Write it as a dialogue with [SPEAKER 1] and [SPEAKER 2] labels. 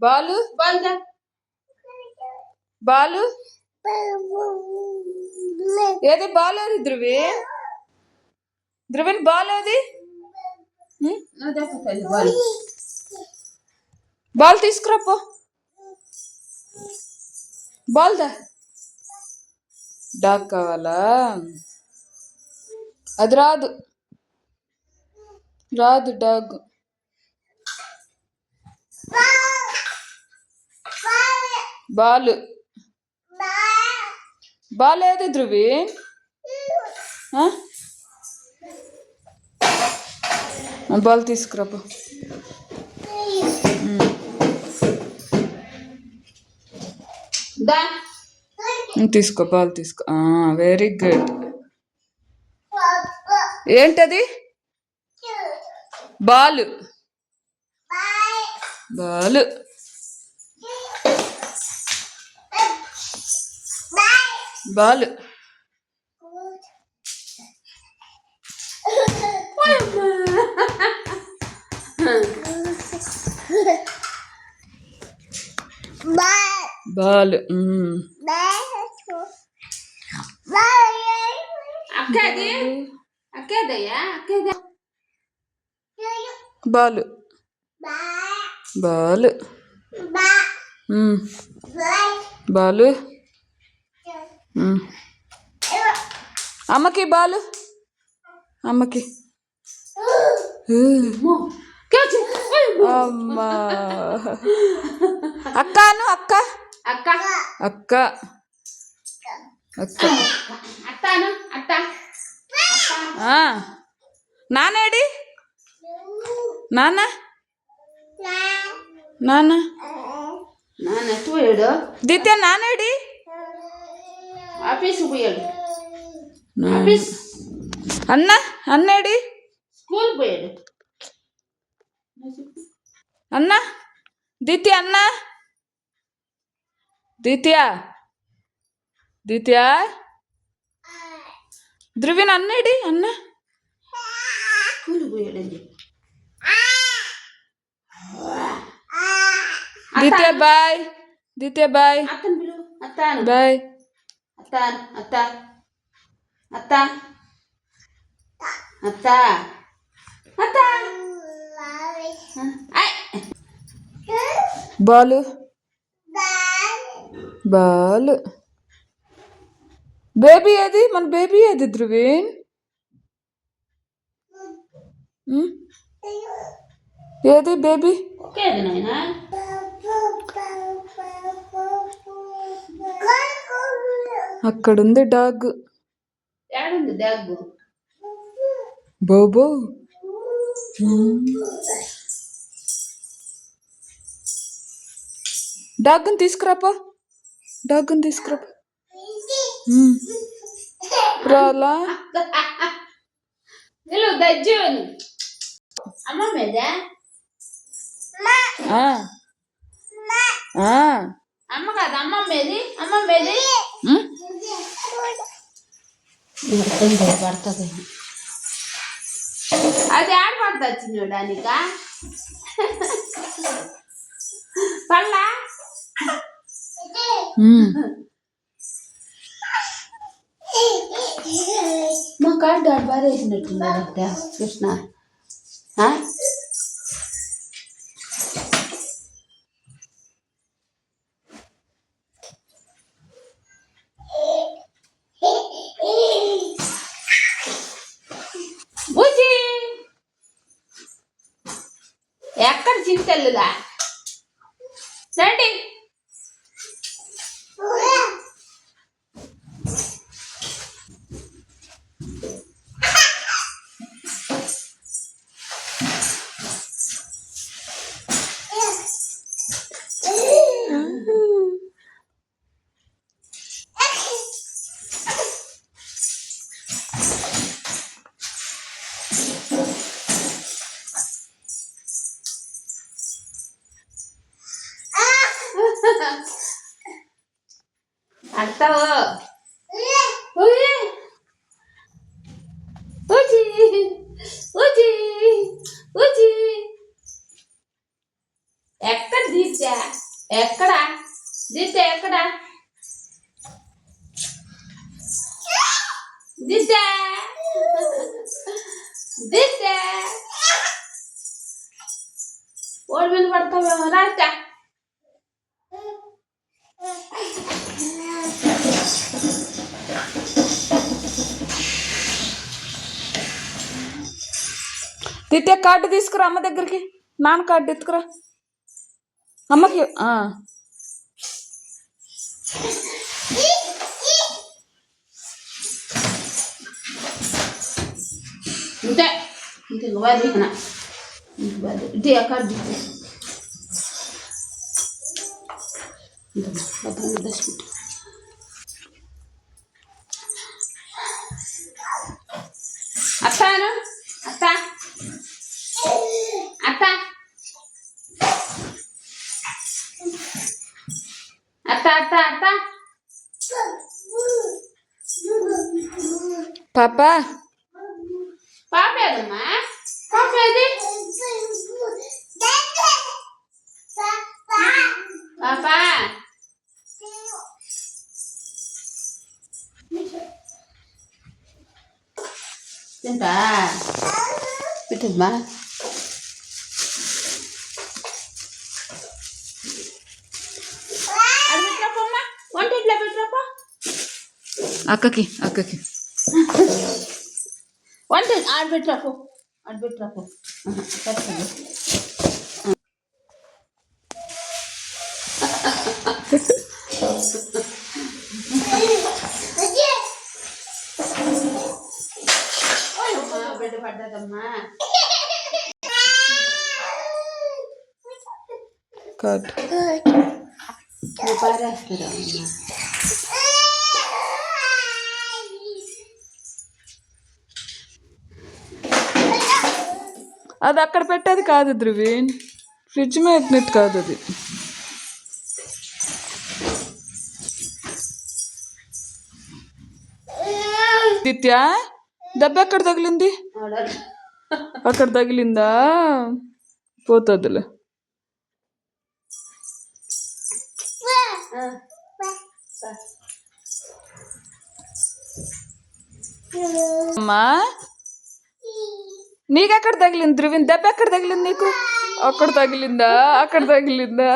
[SPEAKER 1] బాలు బాలు ఏది బాల్ ఏది ధ్రువిన్ బాల్ ఏది బాల్ తీసుకురాపో బాల్ దా డాగ్ కావాలా అది రాదు డాగ్ బాల్ ఏది ధ్రువిన్ బాల్ తీసుకురాపో తీసుకో బాల్ తీసుకో వెరీ గుడ్ ఏంటది బాల్ బాల్ బాల్ బాలు అమ్మకి బాలు అమ్మకి అమ్మా అక్కను అక్క నానేడి నాన్న పోయాడు దిత్య నానేడి ఆఫీస్ పోయాడు అన్నేడి స్కూల్ పోయాడు దిత్య ధ్రువిన్ అన్నేడి స్కూల్ పోయాడండి Dithya boy boy Balu baby ఏది మన బేబీ ఏది ధ్రువిన్ ఏది బేబీ అక్కడుంది డాగ్ బోబో డాగ్ని తీసుకురాపో రాలా అమ్మ కాదు అమ్మమ్మేది పడుతుంది అది ఆడపడుతుంది వచ్చింది చూడానిక పళ్ళ మా కార్డు ఆడు బాగా వేసినట్టున్నాడు కృష్ణ ఎక్కడ చింతల్లులా రండి అడతావు దిత్య ఎక్కడ దిత్య ఎక్కడ దిత్య దిత్య ఓడి మీద పడతావేమో రాట
[SPEAKER 2] దిత్య కార్డు తీసుకురా అమ్మ దగ్గరికి నాన్న కార్డు ఎత్తుకురా అమ్మకి
[SPEAKER 1] ఇంతే ఇంక వాది ఇది ఎక్కడ అత్తాను అత్త అత్త అత్త అత్త అత్త
[SPEAKER 2] పాప
[SPEAKER 1] పాపేదమ్మా పాపేది పాప తింటా పెట్టమ్మా అది పెట్టరాపమ్మా వంటింట్లో పెట్టరాపా
[SPEAKER 2] అక్కకి
[SPEAKER 1] వంట ఆడబెట్టరాపో ఆడబెట్టరాపో బిడ్డ పడ్డదమ్మా
[SPEAKER 2] కార్డు
[SPEAKER 1] పారేస్తారా
[SPEAKER 2] అది అక్కడ పెట్టేది కాదు ధ్రువీన్ ఫ్రిడ్జ్ మ్యాగ్నెట్ కాదు అది దిత్య దెబ్బ ఎక్కడ తగిలింది అక్కడ తగిలిందా పోతుందిలే అమ్మా నీకెక్కడ తగిలింది ధ్రువిన్ దెబ్బ ఎక్కడ తగిలింది నీకు అక్కడ తగిలిందా